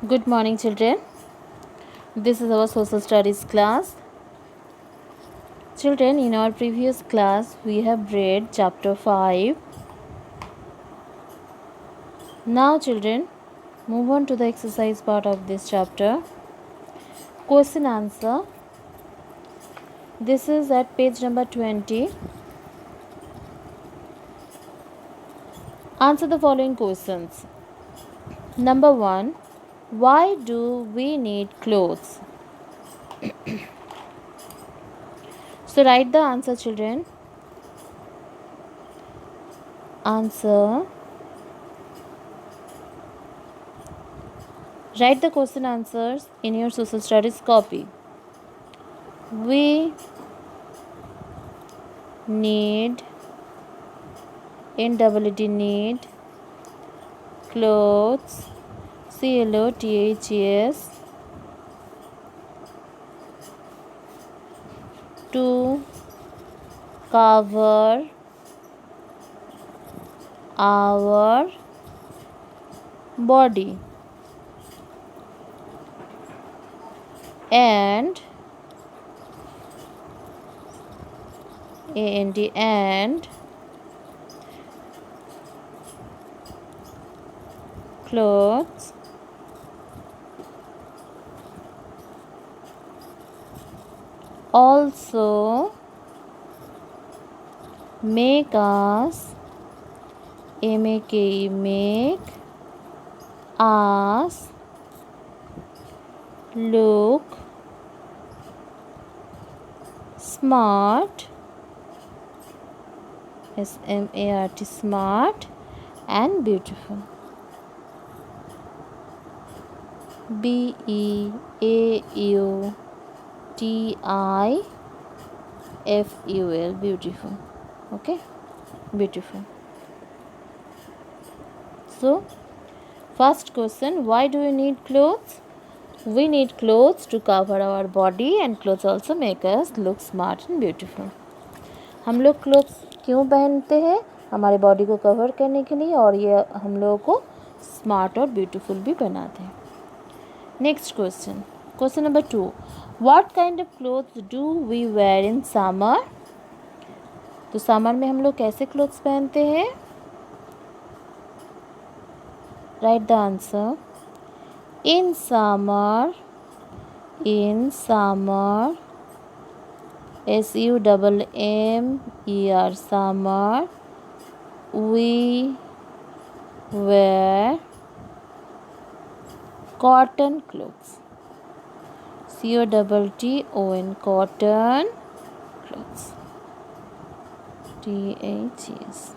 Good morning, children. This is our social studies class. Children, in our previous class, we have read chapter 5. Now, children, move on to the exercise part of this chapter. Question answer. This is at page number 20. Answer the following questions. Number 1. Why do we need clothes? So, write the answer, children. Answer. Write the question answers in your social studies copy. We need need clothes clothes to cover our body and and clothes also make us make us look smart smart and beautiful. beautiful, beautiful. Okay, beautiful. So, first question, why do we need clothes? We need clothes to cover our body and clothes also make us look smart and beautiful. हम लोग clothes क्यों पहनते हैं? हमारे body को cover करने के लिए और ये हम लोगों को स्मार्ट और ब्यूटीफुल भी बनाते हैं. Next question, question number 2. What kind of clothes do we wear in summer? तो समर में हम लोग कैसे क्लोथ्स पहनते हैं? Write the answer. In summer SUMMER summer we wear cotton clothes. COTTON cotton clothes. THES.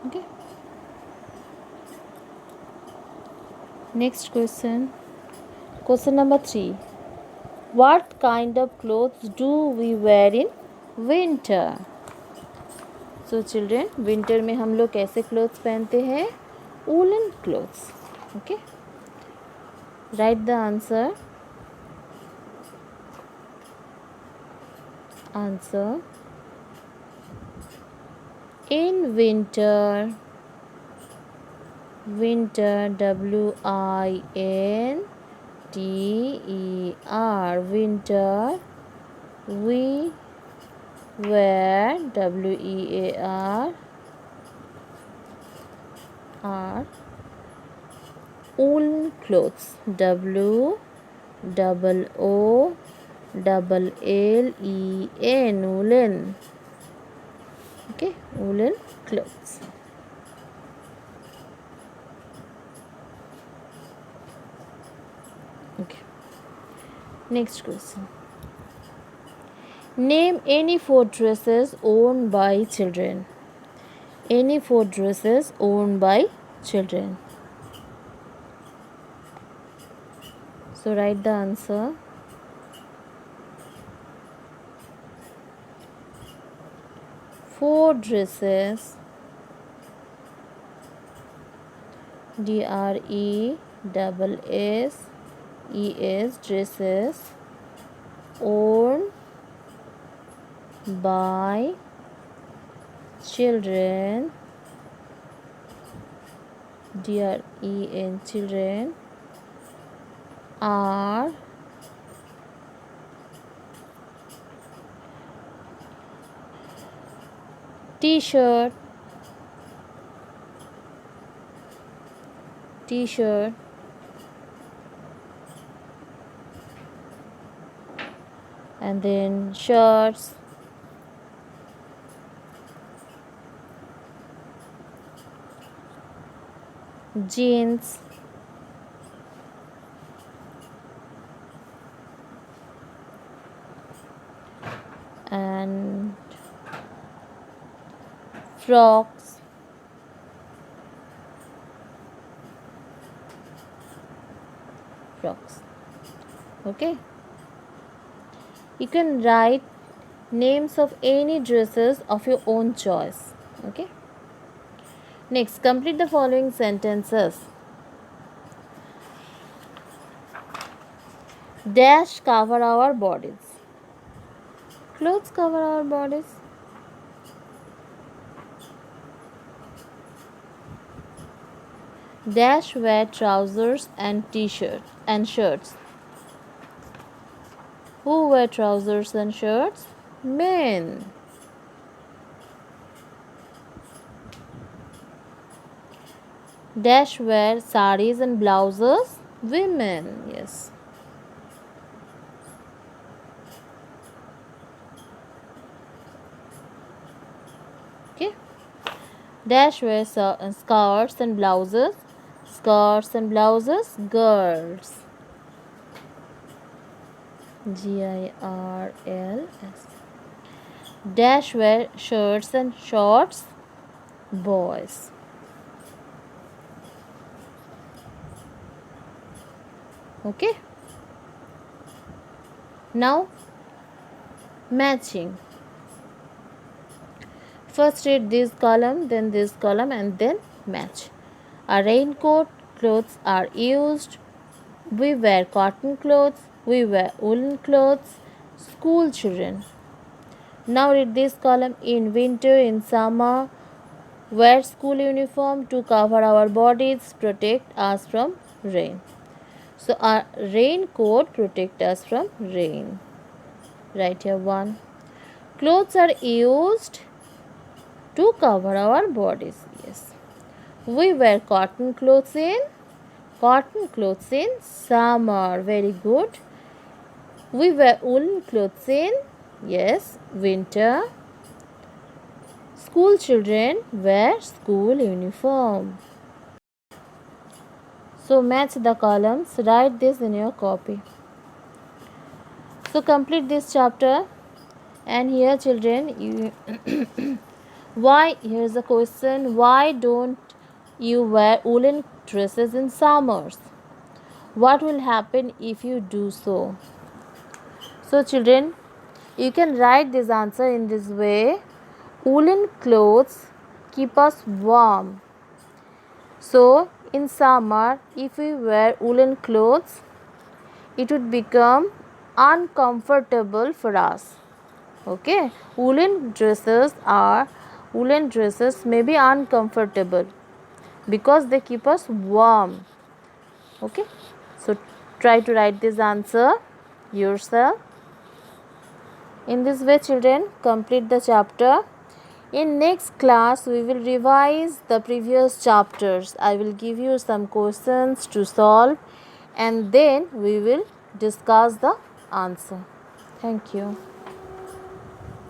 Okay. Next question. Question number 3. What kind of clothes do we wear in winter? So children, winter में हम लोग कैसे clothes पहनते हैं? Woolen clothes. Okay. Write the answer. Answer. In winter, WINTER, winter, we wear WEAR woolen clothes. WOOLLEN, woolen. Okay, woolen clothes. Okay. Next question. Name any 4 dresses owned by children. Any 4 dresses owned by children. So write the answer. Four dresses. DRESSES dresses owned by children. Children are t-shirt, t-shirt, and then shirts, jeans, and frocks, frocks. Okay, you can write names of any dresses of your own choice. Okay, next complete the following sentences. Dash cover our bodies. Clothes cover our bodies. Dash wear trousers and t-shirts and shirts. Who wear trousers and shirts? Men. Dash wear saris and blouses. Women. Yes. Okay. Dash wear skirts and blouses. Skirts and blouses. Girls. GIRLS. Dash wear shirts and shorts. Boys. Okay. Now matching. First read this column, then this column, and then match. A raincoat clothes are used. We wear cotton clothes. We wear woolen clothes. School children. Now read this column. In winter, in summer, wear school uniform to cover our bodies, protect us from rain. So our raincoat protect us from rain. Write here 1. Clothes are used to cover our bodies. Yes. We wear cotton clothes in summer. Very good. We wear woolen clothes in winter. School children wear school uniform. So match the columns. Write this in your copy. So complete this chapter. And here children, you why, here's a question, why don't you wear woolen dresses in summers? What will happen if you do so? So children, you can write this answer in this way. Woolen clothes keep us warm. So in summer, if we wear woolen clothes, it would become uncomfortable for us. Okay, woolen dresses may be uncomfortable because they keep us warm. Okay, so try to write this answer yourself. In this way children, complete the chapter. In next class we will revise the previous chapters. I will give you some questions to solve and then we will discuss the answer. Thank you.